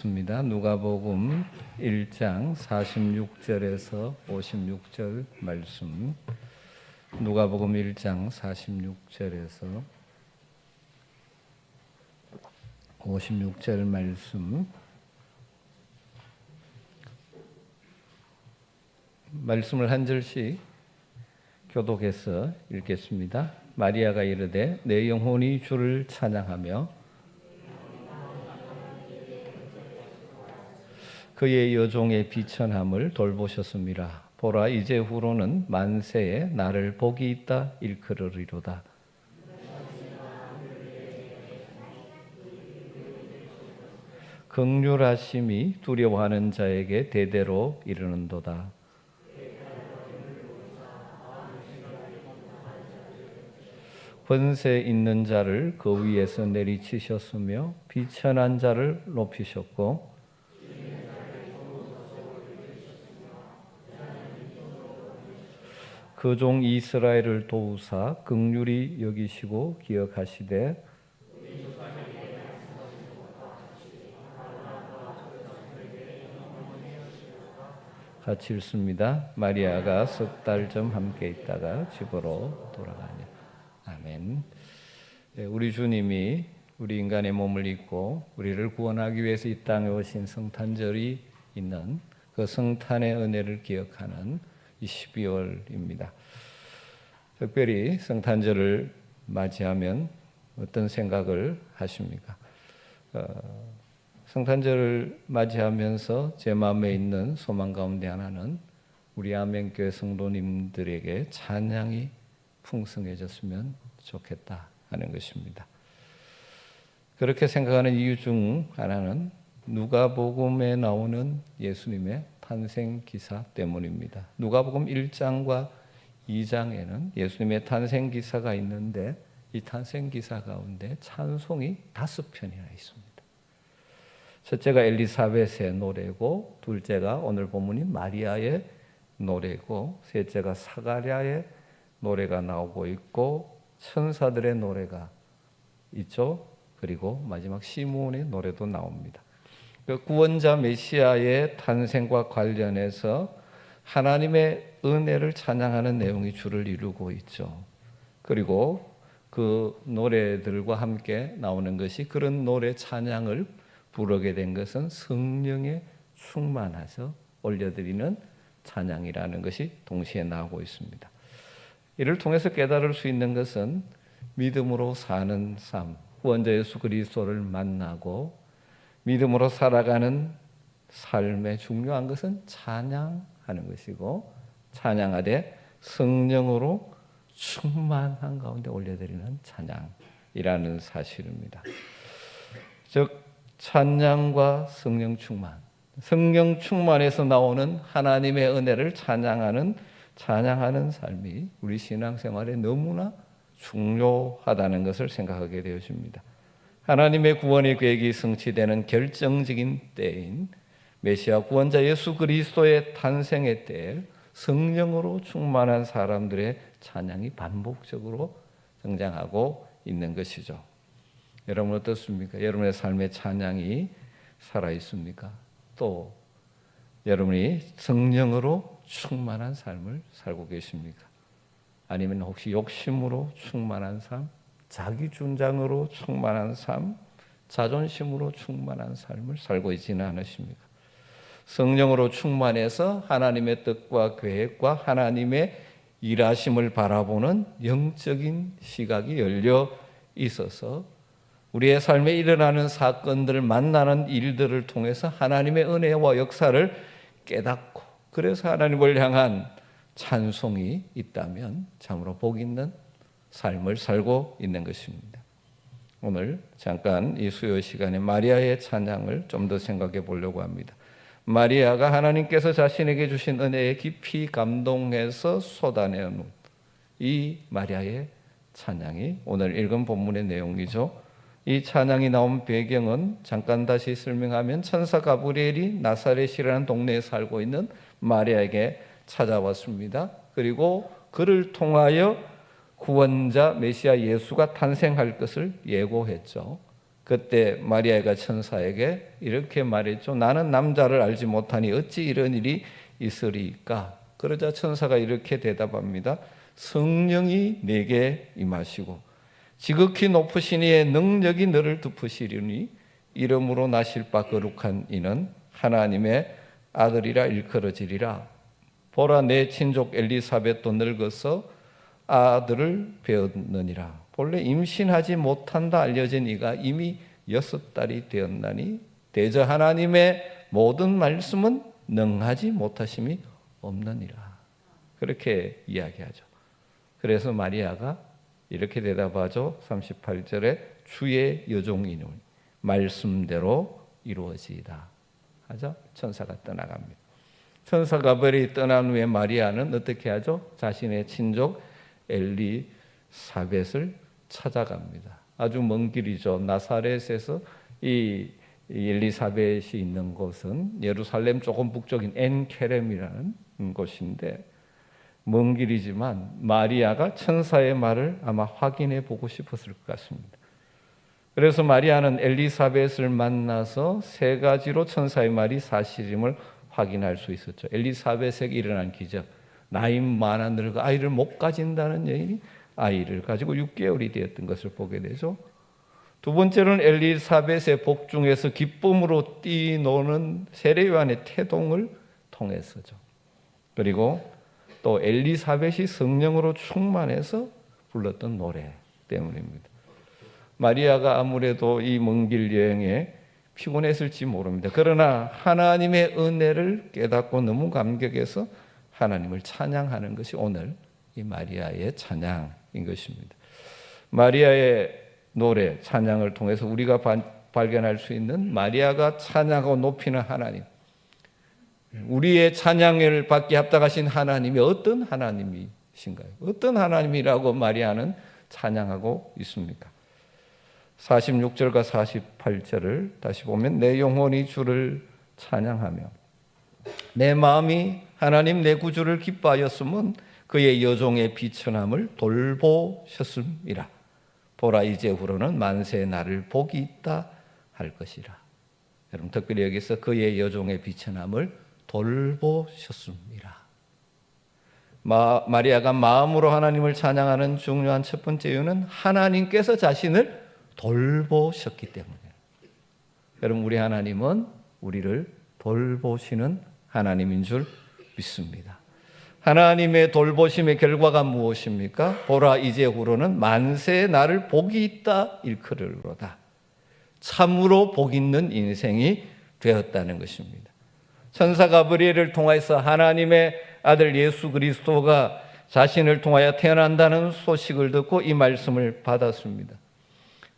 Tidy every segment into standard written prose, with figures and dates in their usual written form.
입니다. 누가복음 1장 46절에서 56절 말씀. 누가복음 1장 46절에서 56절 말씀. 말씀을 한 절씩 교독해서 읽겠습니다. 마리아가 이르되 내 영혼이 주를 찬양하며 그의 여종의 비천함을 돌보셨습니다. 보라, 이제 후로는 만세에 나를 복이 있다 일컬으리로다. 긍휼하심이 두려워하는 자에게 대대로 이르는도다. 권세 있는 자를 그 위에서 내리치셨으며 비천한 자를 높이셨고 그 종 이스라엘을 도우사 긍휼히 여기시고 기억하시되 같이 읽습니다. 마리아가 석 달 좀 함께 있다가 집으로 돌아가냐. 아멘. 우리 주님이 우리 인간의 몸을 입고 우리를 구원하기 위해서 이 땅에 오신 성탄절이 있는 그 성탄의 은혜를 기억하는 이 12월입니다. 특별히 성탄절을 맞이하면 어떤 생각을 하십니까? 성탄절을 맞이하면서 제 마음에 있는 소망 가운데 하나는 우리 아멘교회 성도님들에게 찬양이 풍성해졌으면 좋겠다 하는 것입니다. 그렇게 생각하는 이유 중 하나는 누가복음에 나오는 예수님의 탄생 기사 때문입니다. 누가복음 1장과 2장에는 예수님의 탄생 기사가 있는데 이 탄생 기사 가운데 찬송이 5편이나 있습니다. 첫째가 엘리사벳의 노래고, 둘째가 오늘 본문인 마리아의 노래고, 셋째가 사가랴의 노래가 나오고 있고, 천사들의 노래가 있죠. 그리고 마지막 시므온의 노래도 나옵니다. 구원자 메시아의 탄생과 관련해서 하나님의 은혜를 찬양하는 내용이 주를 이루고 있죠. 그리고 그 노래들과 함께 나오는 것이, 그런 노래 찬양을 부르게 된 것은 성령에 충만해서 올려드리는 찬양이라는 것이 동시에 나오고 있습니다. 이를 통해서 깨달을 수 있는 것은 믿음으로 사는 삶, 구원자 예수 그리스도를 만나고 믿음으로 살아가는 삶의 중요한 것은 찬양하는 것이고, 찬양하되 성령으로 충만한 가운데 올려드리는 찬양이라는 사실입니다. 즉 찬양과 성령 충만, 성령 충만에서 나오는 하나님의 은혜를 찬양하는 삶이 우리 신앙생활에 너무나 중요하다는 것을 생각하게 되어집니다. 하나님의 구원의 계획이 성취되는 결정적인 때인 메시아 구원자 예수 그리스도의 탄생의 때에 성령으로 충만한 사람들의 찬양이 반복적으로 등장하고 있는 것이죠. 여러분 어떻습니까? 여러분의 삶의 찬양이 살아있습니까? 또 여러분이 성령으로 충만한 삶을 살고 계십니까? 아니면 혹시 욕심으로 충만한 삶, 자기 주장으로 충만한 삶, 자존심으로 충만한 삶을 살고 있지는 않으십니까? 성령으로 충만해서 하나님의 뜻과 계획과 하나님의 일하심을 바라보는 영적인 시각이 열려 있어서 우리의 삶에 일어나는 사건들을, 만나는 일들을 통해서 하나님의 은혜와 역사를 깨닫고, 그래서 하나님을 향한 찬송이 있다면 참으로 복 있는 삶을 살고 있는 것입니다. 오늘 잠깐 이 수요 시간에 마리아의 찬양을 좀 더 생각해 보려고 합니다. 마리아가 하나님께서 자신에게 주신 은혜에 깊이 감동해서 쏟아내는 이 마리아의 찬양이 오늘 읽은 본문의 내용이죠. 이 찬양이 나온 배경은 잠깐 다시 설명하면 천사 가브리엘이 나사렛이라는 동네에 살고 있는 마리아에게 찾아왔습니다. 그리고 그를 통하여 구원자 메시아 예수가 탄생할 것을 예고했죠. 그때 마리아가 천사에게 이렇게 말했죠. 나는 남자를 알지 못하니 어찌 이런 일이 있으리까? 그러자 천사가 이렇게 대답합니다. 성령이 내게 임하시고 지극히 높으신 이의 능력이 너를 덮으시리니 이름으로 나실 바 거룩한 이는 하나님의 아들이라 일컬어지리라. 보라, 내 친족 엘리사벳도 늙어서 아들을 배었느니라. 본래 임신하지 못한다 알려진 이가 이미 6달이 되었나니 대저 하나님의 모든 말씀은 능하지 못하심이 없느니라. 그렇게 이야기하죠. 그래서 마리아가 이렇게 대답하죠. 38절에 주의 여종이니 말씀대로 이루어지이다 하자 천사가 떠나갑니다. 천사가 멀리 떠난 후에 마리아는 어떻게 하죠? 자신의 친족 엘리사벳을 찾아갑니다. 아주 먼 길이죠. 나사렛에서 이 엘리사벳이 있는 곳은 예루살렘 조금 북쪽인 엔케렘이라는 곳인데 먼 길이지만 마리아가 천사의 말을 아마 확인해 보고 싶었을 것 같습니다. 그래서 마리아는 엘리사벳을 만나서 3가지로 천사의 말이 사실임을 확인할 수 있었죠. 엘리사벳에게 일어난 기적, 나이 많아 늙어 아이를 못 가진다는 여인이 아이를 가지고 6개월이 되었던 것을 보게 되죠. 두 번째로는 엘리사벳의 복중에서 기쁨으로 뛰노는 세례요한의 태동을 통해서죠. 그리고 또 엘리사벳이 성령으로 충만해서 불렀던 노래 때문입니다. 마리아가 아무래도 이 먼 길 여행에 피곤했을지 모릅니다. 그러나 하나님의 은혜를 깨닫고 너무 감격해서 하나님을 찬양하는 것이 오늘 이 마리아의 찬양인 것입니다. 마리아의 노래, 찬양을 통해서 우리가 발견할 수 있는 마리아가 찬양하고 높이는 하나님, 우리의 찬양을 받기 합당하신 하나님이 어떤 하나님이신가요? 어떤 하나님이라고 마리아는 찬양하고 있습니까? 46절과 48절을 다시 보면 내 영혼이 주를 찬양하며 내 마음이 하나님 내 구주를 기뻐하였음은 그의 여종의 비천함을 돌보셨음이라. 보라, 이제 후로는 만세의 나를 복이 있다 할 것이라. 여러분, 특별히 여기서 그의 여종의 비천함을 돌보셨음이라. 마리아가 마음으로 하나님을 찬양하는 중요한 첫 번째 이유는 하나님께서 자신을 돌보셨기 때문이에요. 여러분, 우리 하나님은 우리를 돌보시는 하나님인 줄 믿습니다. 하나님의 돌보심의 결과가 무엇입니까? 보라, 이제 후로는 만세의 나를 복이 있다 일컬으로다. 참으로 복 있는 인생이 되었다는 것입니다. 천사 가브리엘을 통해서 하나님의 아들 예수 그리스도가 자신을 통하여 태어난다는 소식을 듣고 이 말씀을 받았습니다.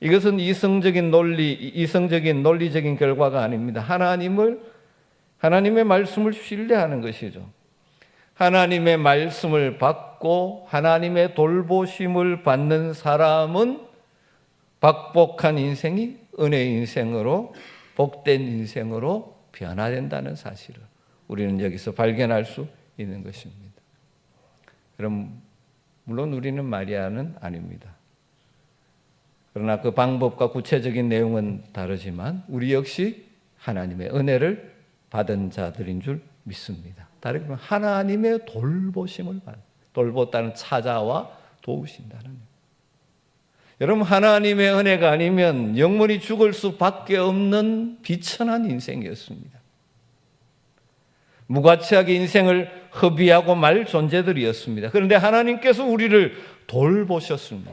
이것은 이성적인 논리적인 결과가 아닙니다. 하나님의 말씀을 신뢰하는 것이죠. 하나님의 말씀을 받고 하나님의 돌보심을 받는 사람은 박복한 인생이 은혜의 인생으로, 복된 인생으로 변화된다는 사실을 우리는 여기서 발견할 수 있는 것입니다. 그럼 물론 우리는 마리아는 아닙니다. 그러나 그 방법과 구체적인 내용은 다르지만 우리 역시 하나님의 은혜를 받은 자들인 줄 믿습니다. 다르게 말하면 하나님의 돌보심을 돌봤다는 찾아와 도우신다는. 여러분, 하나님의 은혜가 아니면 영원히 죽을 수밖에 없는 비천한 인생이었습니다. 무가치하게 인생을 허비하고 말 존재들이었습니다. 그런데 하나님께서 우리를 돌보셨습니다.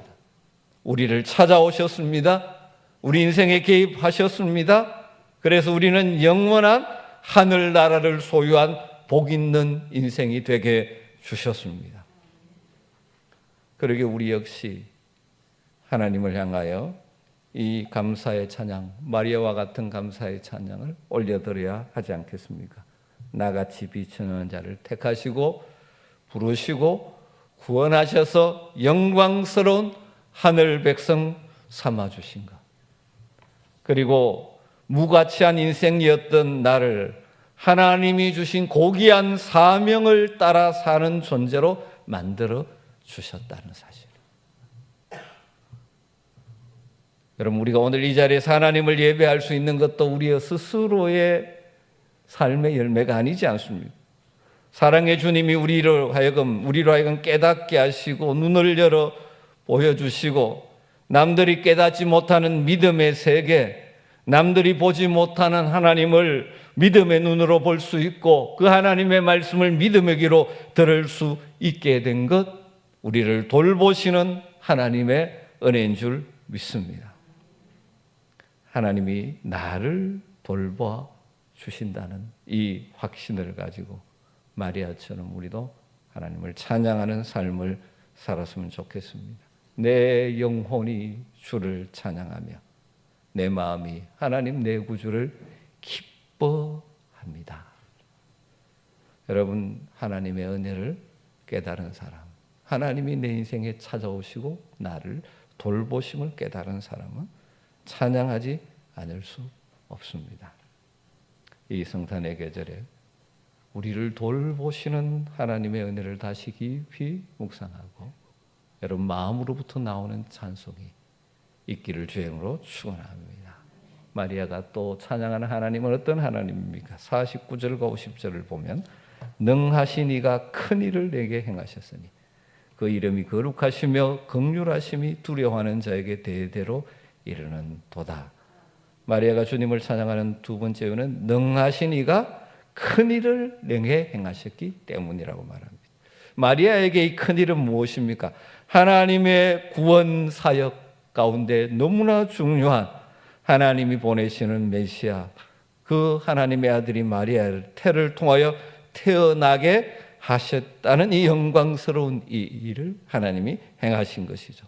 우리를 찾아오셨습니다. 우리 인생에 개입하셨습니다. 그래서 우리는 영원한 하늘나라를 소유한 복 있는 인생이 되게 주셨습니다. 그러게 우리 역시 하나님을 향하여 이 감사의 찬양, 마리아와 같은 감사의 찬양을 올려드려야 하지 않겠습니까? 나같이 비천한 자를 택하시고 부르시고 구원하셔서 영광스러운 하늘 백성 삼아주신 것, 그리고 무가치한 인생이었던 나를 하나님이 주신 고귀한 사명을 따라 사는 존재로 만들어 주셨다는 사실. 여러분, 우리가 오늘 이 자리에서 하나님을 예배할 수 있는 것도 우리의 스스로의 삶의 열매가 아니지 않습니까? 사랑의 주님이 우리로 하여금 깨닫게 하시고 눈을 열어 보여주시고 남들이 깨닫지 못하는 믿음의 세계, 남들이 보지 못하는 하나님을 믿음의 눈으로 볼 수 있고 그 하나님의 말씀을 믿음의 귀로 들을 수 있게 된 것, 우리를 돌보시는 하나님의 은혜인 줄 믿습니다. 하나님이 나를 돌봐 주신다는 이 확신을 가지고 마리아처럼 우리도 하나님을 찬양하는 삶을 살았으면 좋겠습니다. 내 영혼이 주를 찬양하며 내 마음이 하나님 내 구주를 기뻐합니다. 여러분, 하나님의 은혜를 깨달은 사람, 하나님이 내 인생에 찾아오시고 나를 돌보심을 깨달은 사람은 찬양하지 않을 수 없습니다. 이 성탄의 계절에 우리를 돌보시는 하나님의 은혜를 다시 깊이 묵상하고 여러분 마음으로부터 나오는 찬송이 있기를 주행으로 축원합니다. 마리아가 또 찬양하는 하나님은 어떤 하나님입니까? 49절과 50절을 보면 능하신 이가 큰 일을 내게 행하셨으니 그 이름이 거룩하시며 긍휼하심이 두려워하는 자에게 대대로 이르는 도다. 마리아가 주님을 찬양하는 두 번째 이유는 능하신 이가 큰 일을 내게 행하셨기 때문이라고 말합니다. 마리아에게 이 큰 일은 무엇입니까? 하나님의 구원 사역 가운데 너무나 중요한 하나님이 보내시는 메시아, 그 하나님의 아들이 마리아를 태를 통하여 태어나게 하셨다는 이 영광스러운 이 일을 하나님이 행하신 것이죠.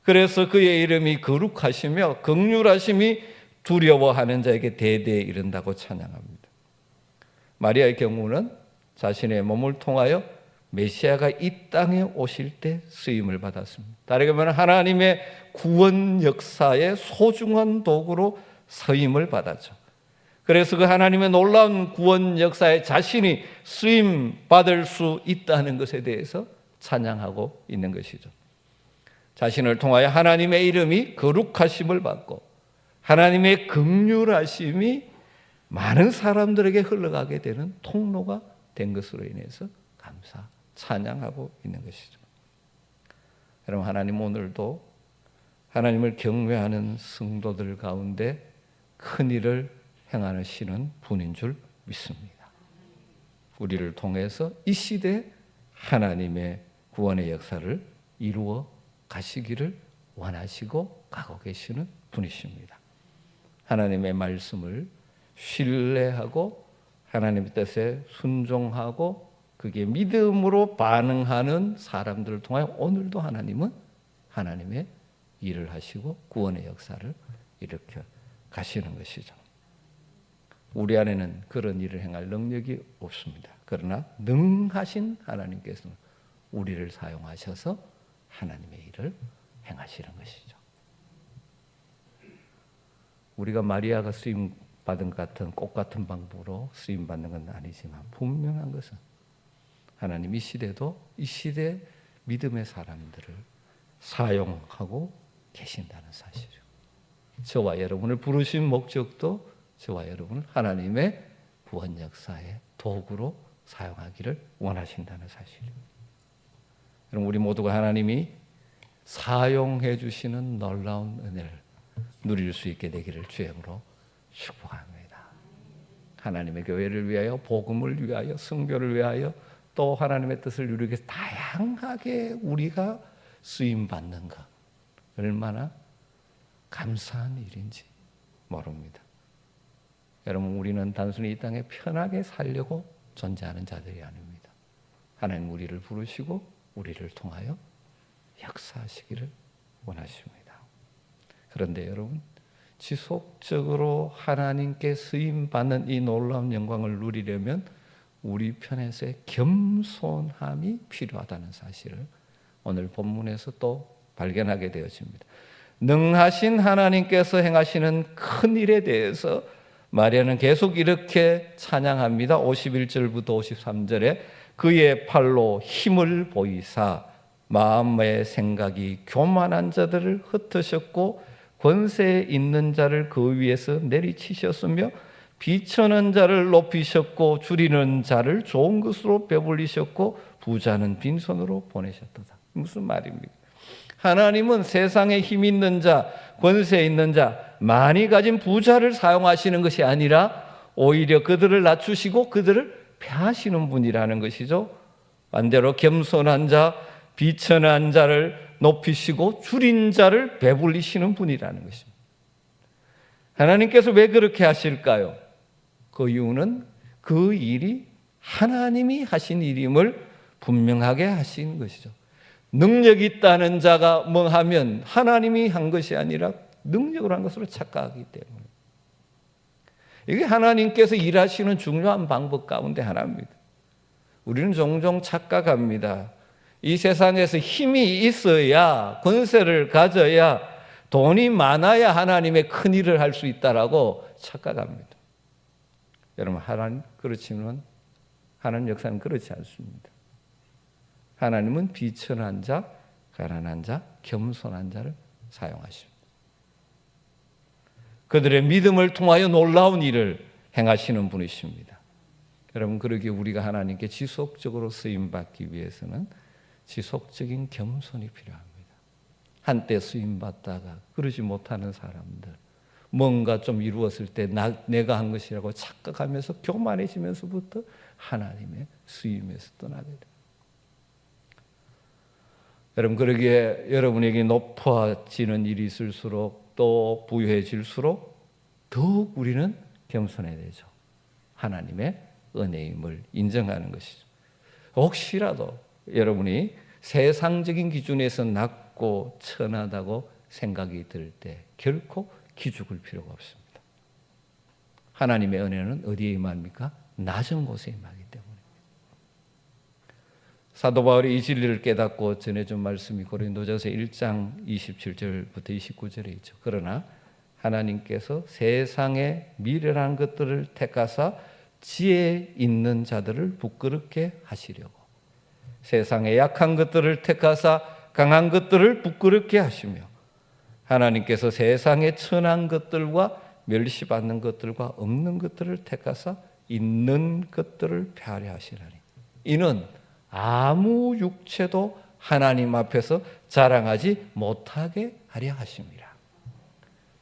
그래서 그의 이름이 거룩하시며 긍휼하심이 두려워하는 자에게 대대에 이른다고 찬양합니다. 마리아의 경우는 자신의 몸을 통하여 메시아가 이 땅에 오실 때 쓰임을 받았습니다. 다르게 말하면 하나님의 구원 역사의 소중한 도구로 쓰임을 받았죠. 그래서 그 하나님의 놀라운 구원 역사에 자신이 쓰임 받을 수 있다는 것에 대해서 찬양하고 있는 것이죠. 자신을 통하여 하나님의 이름이 거룩하심을 받고 하나님의 긍휼하심이 많은 사람들에게 흘러가게 되는 통로가 된 것으로 인해서 감사, 찬양하고 있는 것이죠. 여러분, 하나님 오늘도 하나님을 경외하는 성도들 가운데 큰 일을 행하시는 분인 줄 믿습니다. 우리를 통해서 이 시대 하나님의 구원의 역사를 이루어 가시기를 원하시고 가고 계시는 분이십니다. 하나님의 말씀을 신뢰하고 하나님의 뜻에 순종하고 그게 믿음으로 반응하는 사람들을 통하여 오늘도 하나님은 하나님의 일을 하시고 구원의 역사를 일으켜 가시는 것이죠. 우리 안에는 그런 일을 행할 능력이 없습니다. 그러나 능하신 하나님께서는 우리를 사용하셔서 하나님의 일을 행하시는 것이죠. 우리가 마리아가 쓰임 받은 것 같은 꽃 같은 방법으로 쓰임 받는 건 아니지만 분명한 것은 하나님 이 시대도 이 시대 믿음의 사람들을 사용하고 계신다는 사실이죠. 저와 여러분을 부르신 목적도 저와 여러분을 하나님의 구원 역사의 도구로 사용하기를 원하신다는 사실입니다. 여러분, 우리 모두가 하나님이 사용해 주시는 놀라운 은혜를 누릴 수 있게 되기를 주님으로 축복합니다. 하나님의 교회를 위하여, 복음을 위하여, 성교를 위하여, 또 하나님의 뜻을 이루기 위해서 다양하게 우리가 쓰임 받는 것, 얼마나 감사한 일인지 모릅니다. 여러분, 우리는 단순히 이 땅에 편하게 살려고 존재하는 자들이 아닙니다. 하나님 우리를 부르시고 우리를 통하여 역사하시기를 원하십니다. 그런데 여러분, 지속적으로 하나님께 쓰임받는 이 놀라운 영광을 누리려면 우리 편에서의 겸손함이 필요하다는 사실을 오늘 본문에서 또 발견하게 되어집니다. 능하신 하나님께서 행하시는 큰 일에 대해서 마리아는 계속 이렇게 찬양합니다. 51절부터 53절에 그의 팔로 힘을 보이사 마음의 생각이 교만한 자들을 흩으셨고 권세 있는 자를 그 위에서 내리치셨으며 비천한 자를 높이셨고 줄이는 자를 좋은 것으로 배불리셨고 부자는 빈손으로 보내셨도다. 무슨 말입니까? 하나님은 세상에 힘 있는 자, 권세 있는 자, 많이 가진 부자를 사용하시는 것이 아니라 오히려 그들을 낮추시고 그들을 폐하시는 분이라는 것이죠. 반대로 겸손한 자, 비천한 자를 높이시고 줄인 자를 배불리시는 분이라는 것입니다. 하나님께서 왜 그렇게 하실까요? 그 이유는 그 일이 하나님이 하신 일임을 분명하게 하신 것이죠. 능력 있다는 자가 뭐 하면 하나님이 한 것이 아니라 능력을 한 것으로 착각하기 때문에 이게 하나님께서 일하시는 중요한 방법 가운데 하나입니다. 우리는 종종 착각합니다. 이 세상에서 힘이 있어야, 권세를 가져야, 돈이 많아야 하나님의 큰 일을 할 수 있다라고 착각합니다. 여러분, 그렇지만 하나님 역사는 그렇지 않습니다. 하나님은 비천한 자, 가난한 자, 겸손한 자를 사용하십니다. 그들의 믿음을 통하여 놀라운 일을 행하시는 분이십니다. 여러분, 그러기에 우리가 하나님께 지속적으로 쓰임받기 위해서는 지속적인 겸손이 필요합니다. 한때 쓰임받다가 그러지 못하는 사람들, 뭔가 좀 이루었을 때 내가 한 것이라고 착각하면서 교만해지면서부터 하나님의 쓰임에서 떠나게 됩니다. 여러분, 그러기에 여러분에게 높아지는 일이 있을수록 또 부유해질수록 더욱 우리는 겸손해야 되죠. 하나님의 은혜임을 인정하는 것이죠. 혹시라도 여러분이 세상적인 기준에서 낮고 천하다고 생각이 들 때 결코 기죽을 필요가 없습니다. 하나님의 은혜는 어디에 임합니까? 낮은 곳에 임하기 때문입니다. 사도 바울이 이 진리를 깨닫고 전해준 말씀이 고린도전서 1장 27절부터 29절에 있죠. 그러나 하나님께서 세상의 미련한 것들을 택하사 지혜 있는 자들을 부끄럽게 하시려고 세상의 약한 것들을 택하사 강한 것들을 부끄럽게 하시며 하나님께서 세상의 천한 것들과 멸시받는 것들과 없는 것들을 택하사 있는 것들을 폐하려 하시라니 이는 아무 육체도 하나님 앞에서 자랑하지 못하게 하려 하심이라.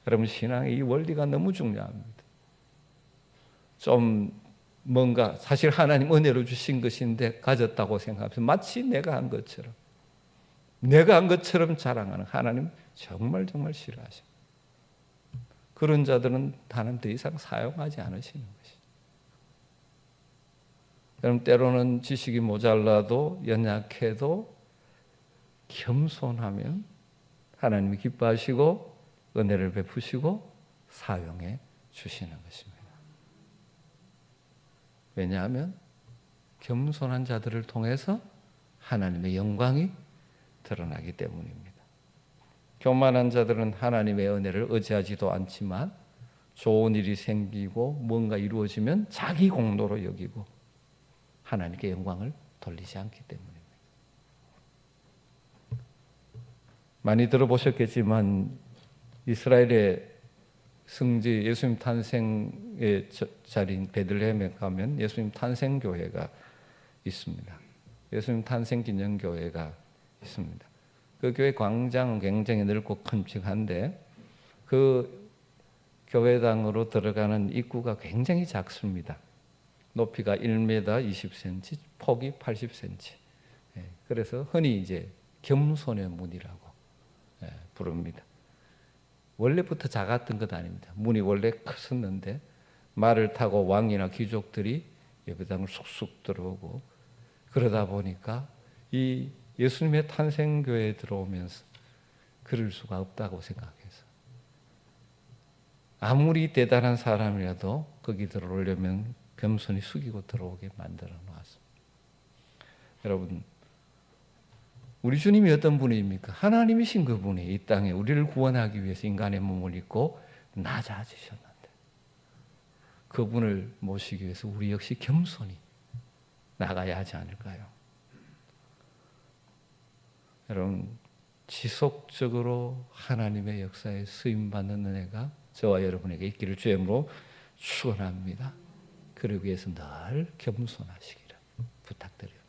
여러분, 신앙의 이 원리가 너무 중요합니다. 좀 뭔가 사실 하나님 은혜로 주신 것인데 가졌다고 생각하면서 마치 내가 한 것처럼 자랑하는 하나님 정말 싫어하십니다. 그런 자들은 하나님 더 이상 사용하지 않으시는 것이죠. 여러분, 때로는 지식이 모자라도 연약해도 겸손하면 하나님이 기뻐하시고 은혜를 베푸시고 사용해 주시는 것입니다. 왜냐하면 겸손한 자들을 통해서 하나님의 영광이 드러나기 때문입니다. 교만한 자들은 하나님의 은혜를 의지하지도 않지만 좋은 일이 생기고 뭔가 이루어지면 자기 공로로 여기고 하나님께 영광을 돌리지 않기 때문입니다. 많이 들어보셨겠지만 이스라엘의 성지 예수님 탄생의 자리인 베들레헴에 가면 예수님 탄생교회가 있습니다. 예수님 탄생 기념교회가 있습니다. 그 교회 광장은 굉장히 넓고 큼직한데 그 교회당으로 들어가는 입구가 굉장히 작습니다. 높이가 1m 20cm, 폭이 80cm. 그래서 흔히 이제 겸손의 문이라고 부릅니다. 원래부터 작았던 것 아닙니다. 문이 원래 컸었는데 말을 타고 왕이나 귀족들이 예배당을 쑥쑥 들어오고 그러다 보니까 이 예수님의 탄생교회에 들어오면서 그럴 수가 없다고 생각해서 아무리 대단한 사람이라도 거기 들어오려면 겸손히 숙이고 들어오게 만들어 놓았습니다. 여러분, 우리 주님이 어떤 분입니까? 하나님이신 그분이 이 땅에 우리를 구원하기 위해서 인간의 몸을 입고 낮아지셨는데 그분을 모시기 위해서 우리 역시 겸손히 나가야 하지 않을까요? 여러분, 지속적으로 하나님의 역사에 쓰임받는 은혜가 저와 여러분에게 있기를 주의 이름으로 축원합니다. 그러기 위해서 늘 겸손하시기를 부탁드립니다.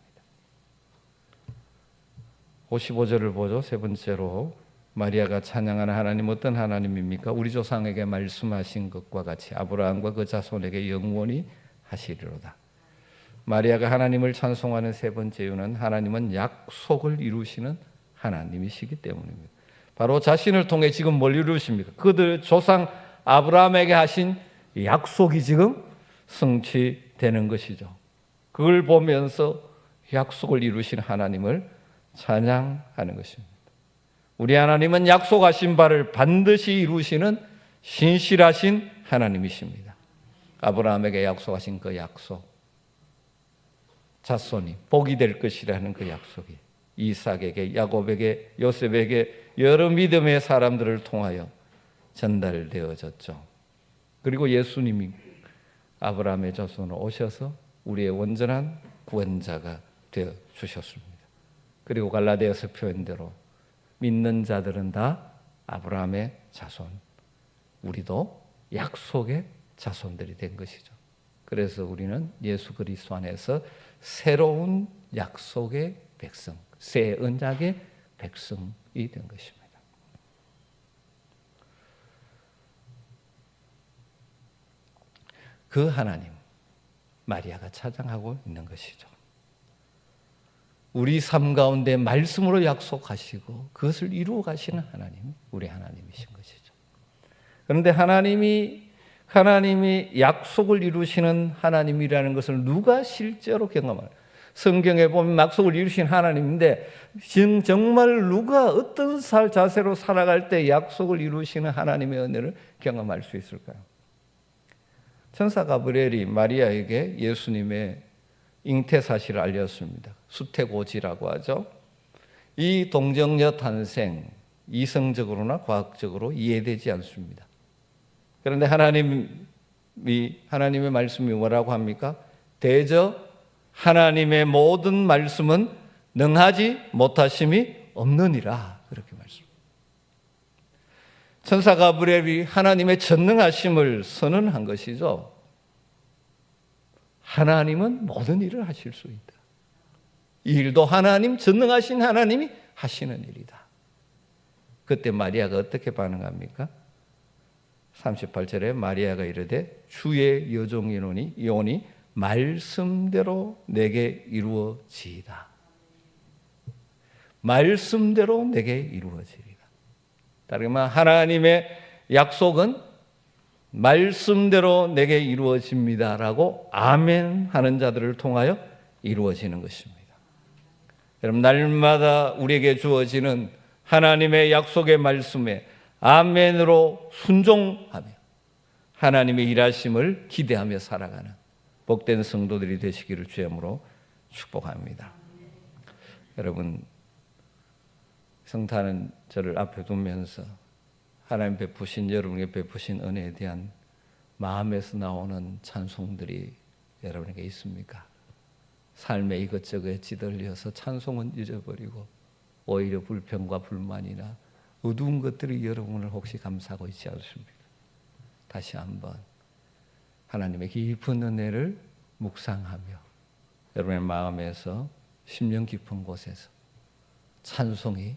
55절을 보죠. 세 번째로 마리아가 찬양하는 하나님 어떤 하나님입니까? 우리 조상에게 말씀하신 것과 같이 아브라함과 그 자손에게 영원히 하시리로다. 마리아가 하나님을 찬송하는 세 번째 이유는 하나님은 약속을 이루시는 하나님이시기 때문입니다. 바로 자신을 통해 지금 뭘 이루십니까? 그들 조상 아브라함에게 하신 약속이 지금 성취되는 것이죠. 그걸 보면서 약속을 이루신 하나님을 찬양하는 것입니다. 우리 하나님은 약속하신 바를 반드시 이루시는 신실하신 하나님이십니다. 아브라함에게 약속하신 그 약속, 자손이 복이 될 것이라는 그 약속이 이삭에게, 야곱에게, 요셉에게 여러 믿음의 사람들을 통하여 전달되어졌죠. 그리고 예수님이 아브라함의 자손으로 오셔서 우리의 온전한 구원자가 되어 주셨습니다. 그리고 갈라디아서 표현대로 믿는 자들은 다 아브라함의 자손, 우리도 약속의 자손들이 된 것이죠. 그래서 우리는 예수 그리스도 안에서 새로운 약속의 백성, 새 언약의 백성이 된 것입니다. 그 하나님, 마리아가 찬양하고 있는 것이죠. 우리 삶 가운데 말씀으로 약속하시고 그것을 이루어 가시는 하나님, 우리 하나님이신 것이죠. 그런데 하나님이 약속을 이루시는 하나님이라는 것을 누가 실제로 경험하는? 성경에 보면 약속을 이루신 하나님인데 정말 누가 어떤 자세로 살아갈 때 약속을 이루시는 하나님의 은혜를 경험할 수 있을까요? 천사 가브리엘이 마리아에게 예수님의 잉태 사실을 알렸습니다. 수태고지라고 하죠. 이 동정녀 탄생 이성적으로나 과학적으로 이해되지 않습니다. 그런데 하나님의 말씀이 뭐라고 합니까? 대저 하나님의 모든 말씀은 능하지 못하심이 없느니라, 그렇게 말씀. 천사 가브리엘이 하나님의 전능하심을 선언한 것이죠. 하나님은 모든 일을 하실 수 있다. 이 일도 하나님, 전능하신 하나님이 하시는 일이다. 그때 마리아가 어떻게 반응합니까? 38절에 마리아가 이르되 주의 여종이오니 말씀대로 내게 이루어지이다. 말씀대로 내게 이루어지리다. 다른 말 하나님의 약속은 말씀대로 내게 이루어집니다라고 아멘 하는 자들을 통하여 이루어지는 것입니다. 여러분, 날마다 우리에게 주어지는 하나님의 약속의 말씀에 아멘으로 순종하며 하나님의 일하심을 기대하며 살아가는 복된 성도들이 되시기를 주님으로 축복합니다. 여러분, 성탄은 저를 앞에 두면서 하나님 베푸신, 여러분에게 베푸신 은혜에 대한 마음에서 나오는 찬송들이 여러분에게 있습니까? 삶에 이것저것에 찌들려서 찬송은 잊어버리고 오히려 불평과 불만이나 어두운 것들이 여러분을 혹시 감싸고 있지 않습니까? 다시 한번 하나님의 깊은 은혜를 묵상하며 여러분의 마음에서 심령 깊은 곳에서 찬송이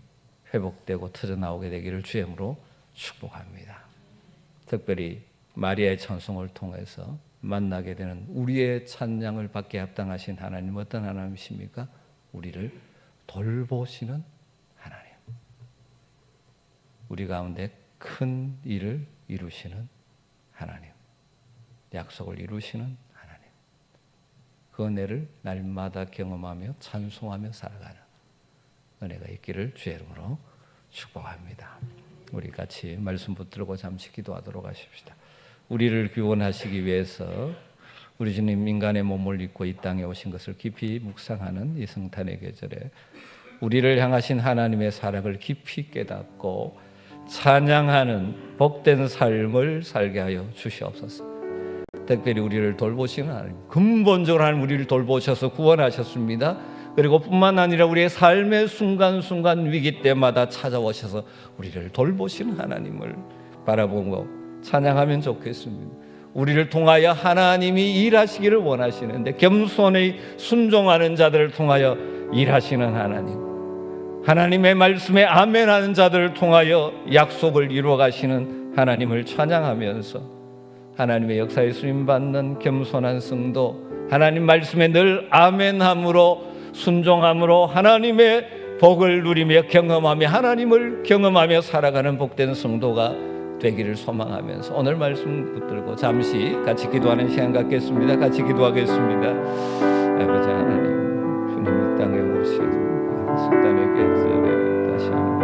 회복되고 터져나오게 되기를 주님으로 축복합니다. 특별히 마리아의 찬송을 통해서 만나게 되는 우리의 찬양을 받게 합당하신 하나님, 어떤 하나님이십니까? 우리를 돌보시는 하나님, 우리 가운데 큰 일을 이루시는 하나님, 약속을 이루시는 하나님, 그 은혜를 날마다 경험하며 찬송하며 살아가는 은혜가 있기를 주의 이름으로 축복합니다. 우리 같이 말씀 붙들고 잠시 기도하도록 하십시다. 우리를 구원하시기 위해서 우리 주님 인간의 몸을 입고 이 땅에 오신 것을 깊이 묵상하는 이 성탄의 계절에 우리를 향하신 하나님의 사랑을 깊이 깨닫고 찬양하는 복된 삶을 살게 하여 주시옵소서. 특별히 우리를 돌보시는 하나님, 근본적으로 하나님 우리를 돌보셔서 구원하셨습니다. 그리고 뿐만 아니라 우리의 삶의 순간순간 위기 때마다 찾아오셔서 우리를 돌보시는 하나님을 바라보고 찬양하면 좋겠습니다. 우리를 통하여 하나님이 일하시기를 원하시는데 겸손히 순종하는 자들을 통하여 일하시는 하나님의 말씀에 아멘하는 자들을 통하여 약속을 이루어 가시는 하나님을 찬양하면서 하나님의 역사에 쓰임받는 겸손한 성도, 하나님 말씀에 늘 아멘함으로 순종함으로 하나님의 복을 누리며 경험하며 하나님을 경험하며 살아가는 복된 성도가 되기를 소망하면서 오늘 말씀 붙들고 잠시 같이 기도하는 시간 갖겠습니다. 같이 기도하겠습니다. 아버지 하나님, 주님 이 땅에 오셔서 성단의 계절에 다시 한번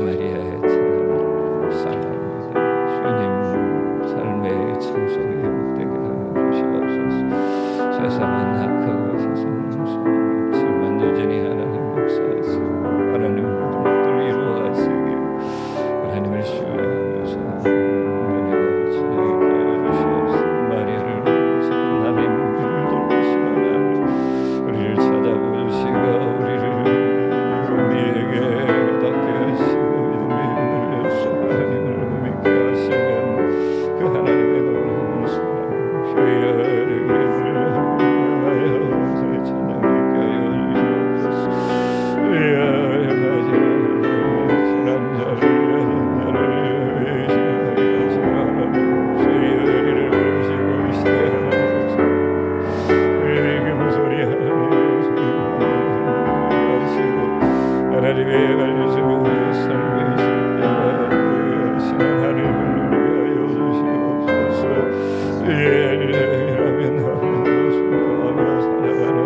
마리아의 찬양을 묵상합니다. 주님 삶의 찬송이 회복되게 하여 주시옵소서. 세상은 악하고 세상은 무서워 없지만 여전히 하나님 역사하시고 하나님 모든 것들을 이루어 가시기에 하나님을 신뢰하면서 은혜가 진행하게 하여 주시옵소서. 마리아를 보시고 하나님 우리를 돌보시고 하나님 우리를 찾아보시고 우리에게 닿게 하시고 믿음이 늘려서 하나님을 믿게 하시면 그 하나님의 놀라운 사랑 주의 은혜를 하여 저희 찬양 있게 하여 주시옵소서. 지난 자를 하나님의 갈려주고 삶의 신의 하나님을 위하여 주시옵소서. 예라면 하나님을 순종하며 살아가는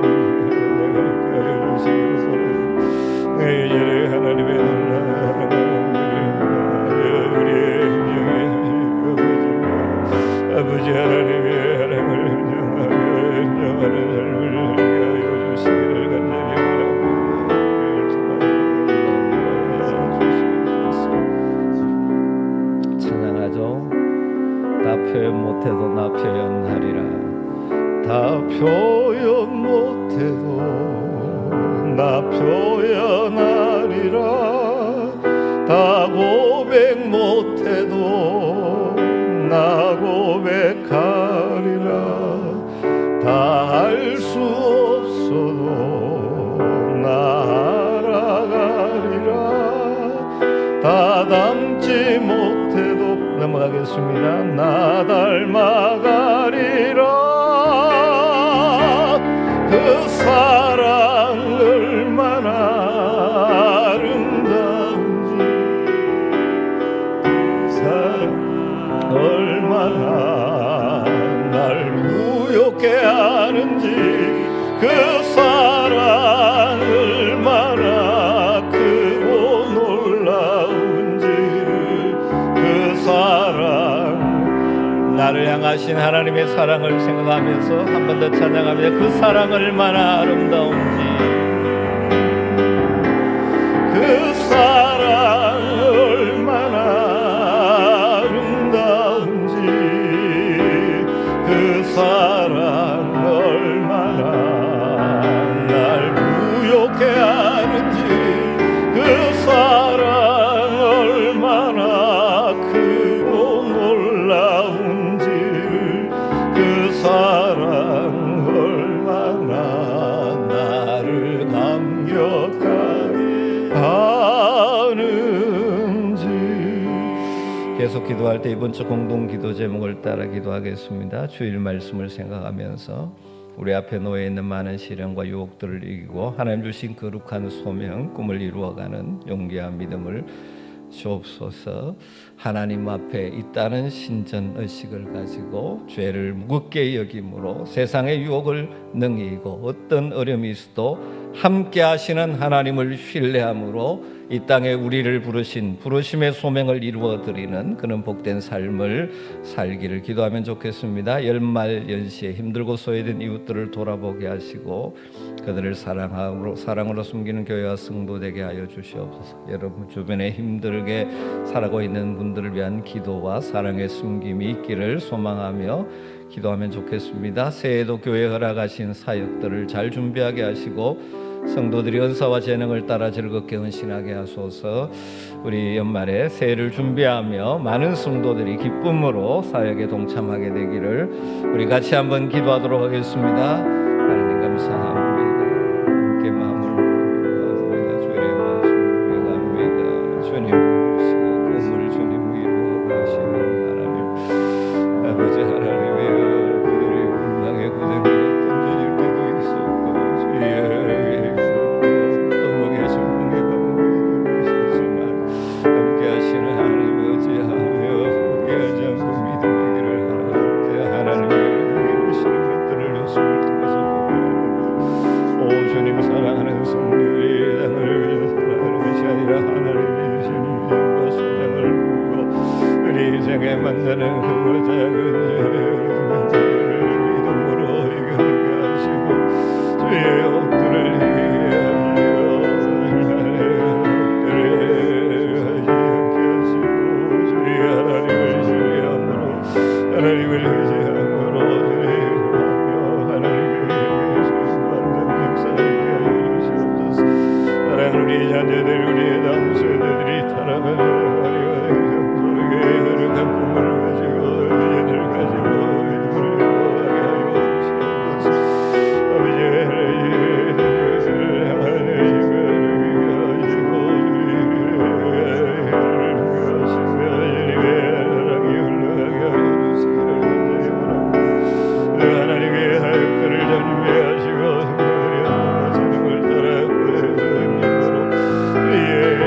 내가 있게 하여 주시옵소서. 예전에 하나님의 우리의 인정의 아버지 하나님의 사랑을 인정하며 인정하는 삶을 위하여 주시기를 간절히 다 표현 못해도 나 표현하리라. 다 표현 못해도 나 표현하리라. 다 고백 못해도 나 고백하리라. 다 할 수 없어도 나 알아가리라. 다 담지 못해도 넘어가겠습니다. 나 닮아가리라. 그 사랑 얼마나 아름다운지, 사랑 얼마나 날 무욕해 하는지, 그 사랑 얼마나 크고 놀라운지를 그 사랑 나를 향하신 하나님의 사랑을 생각하면서 한 번 더 찬양하며 그 사랑 얼마나 아름다운지 그 사랑 얼마나 아름다운지 그 사랑 얼마나 날 무욕해 하는지 그 사랑 얼마나 크고 놀라운지를 그 사랑 얼마나 나를 감격하게 하는지. 계속 기도할 때 이번 주 공동 기도 제목을 따라 기도하겠습니다. 주일 말씀을 생각하면서 우리 앞에 놓여 있는 많은 시련과 유혹들을 이기고 하나님 주신 거룩한 소명, 꿈을 이루어가는 용기와 믿음을 주옵소서. 하나님 앞에 있다는 신전 의식을 가지고 죄를 무겁게 여김으로 세상의 유혹을 능이고 어떤 어려움이 있어도 함께 하시는 하나님을 신뢰함으로 이 땅에 우리를 부르신 부르심의 소명을 이루어드리는 그런 복된 삶을 살기를 기도하면 좋겠습니다. 연말연시에 힘들고 소외된 이웃들을 돌아보게 하시고 그들을 사랑으로 숨기는 교회와 성도 되게 하여 주시옵소서. 여러분 주변에 힘들게 살아가고 있는 분들을 위한 기도와 사랑의 숨김이 있기를 소망하며 기도하면 좋겠습니다. 새해에도 교회 허락하신 사역들을 잘 준비하게 하시고 성도들이 은사와 재능을 따라 즐겁게 헌신하게 하소서. 우리 연말에 새해를 준비하며 많은 성도들이 기쁨으로 사역에 동참하게 되기를 우리 같이 한번 기도하도록 하겠습니다. 하나님 감사합니다. 함께 마음을 올립니다. 주의 말씀 감사합니다. 주님 꿈을 주님 이루어가시는 하나님 아버지 하나님의 그들의 운명의 구덩이에 던져질 때도 있었고 주의 떠먹여 주문에 가만히 있었지만 함께 하시는 하나님 의지하며 포기하지 않고 믿음의 길을 하나님께 하나님의 이루시는 것들을 예수를 통해서 보게 오 주님 사랑하는 성도들이 땅을 위해 살아가는 것이 아니라 하나님이 주신 위험과 소명을 보고 우리 인생에 만나는 그 작은 죄를 믿음으로 이겨내게 하시고 주의 옥들을 이해하며 하나님을 신뢰함으로 하나님을 의지함으로 주의 구하며 하나님의 만든 역사를 하여 주시옵소서. 사랑하는 우리 자녀들 우리의 다음 세대들이 타락하는 하나님의 성도에게 흐르는 꿈을 가지고 의지를 가지고 믿음을 이루어가게 하여 주시옵소서. 아버지 하나님을 하나님을 하시고 하나님의 사역들을 전개하시고 성도들이 하나님의 재능을 따라 그대로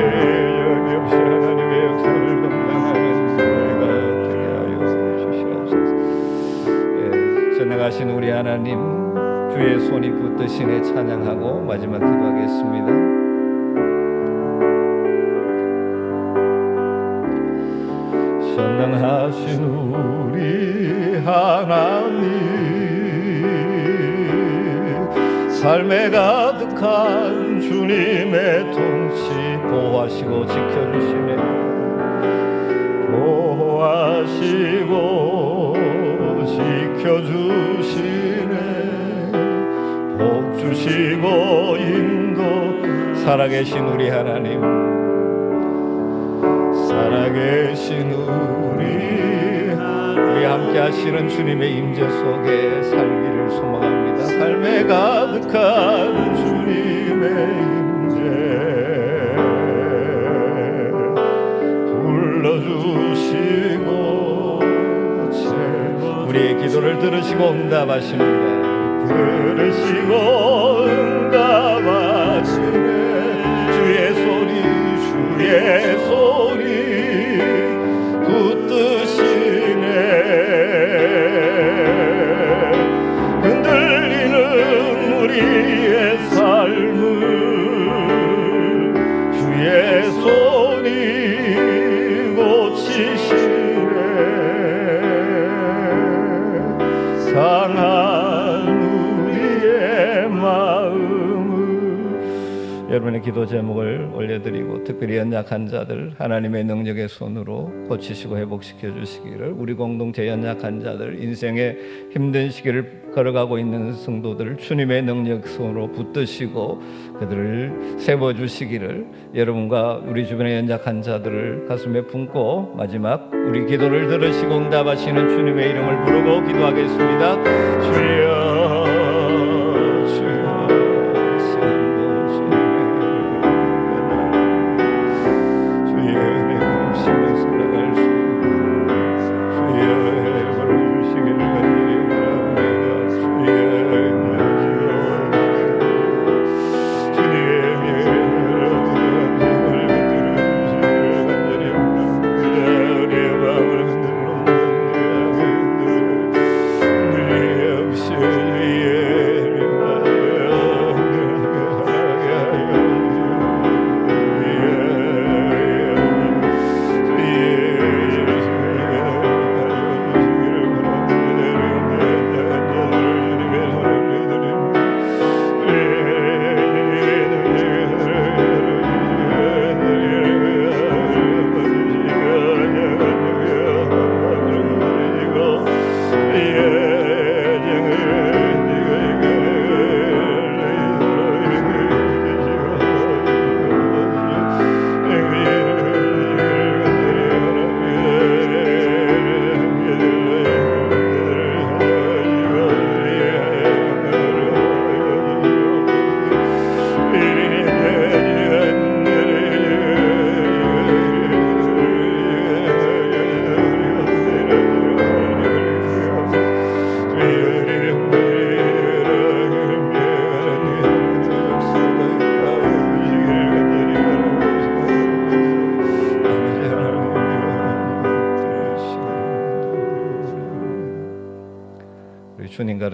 영이 없이 하나님의 역사를 감당하는 교회가 되게 하여 주시옵소서. 전능하신 우리 하나님 주의 손이 붙드시네 찬양하고 마지막 기도하겠습니다. 전능하신 우리 하나님 삶에 가득한 주님의 통치 보호하시고 지켜주시네 보호하시고 지켜주시네 복 주시고 인도 살아계신 우리 하나님 살아계신 우리 함께 하시는 주님의 임재 속에 살기를 소망합니다. 삶에 가득한 주님의 임재 불러주시고 우리의 기도를 들으시고 응답하십니다. 들으시고 응답하시네 주의 손이 붙드시네 흔들리는 우리의 삶을 주의 손이 고치시네 상한 우리의 마음을 여러분의 기도 제목을 올려드리고 특별히 연약한 자들 하나님의 능력의 손으로 고치시고 회복시켜 주시기를 우리 공동체 연약한 자들 인생의 힘든 시기를 걸어가고 있는 성도들을 주님의 능력 손으로 붙드시고 그들을 세워주시기를 여러분과 우리 주변의 연약한 자들을 가슴에 품고 마지막 우리 기도를 들으시고 응답하시는 주님의 이름을 부르고 기도하겠습니다. 주여 주의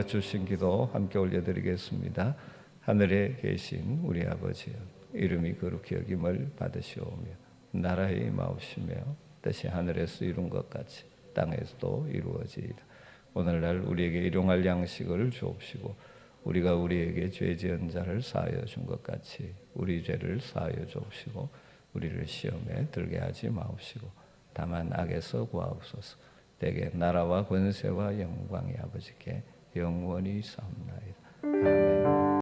낮추신 기도 함께 올려드리겠습니다. 하늘에 계신 우리 아버지여, 이름이 거룩히 여김을 받으시오며 나라의 임하옵시며 뜻이 하늘에서 이룬 것 같이 땅에서도 이루어지이다. 오늘날 우리에게 일용할 양식을 주옵시고 우리가 우리에게 죄 지은 자를 사하여 준 것 같이 우리 죄를 사하여 주옵시고 우리를 시험에 들게 하지 마옵시고 다만 악에서 구하옵소서. 대개 나라와 권세와 영광이 아버지께 영원히 있사옵나이다. 아멘.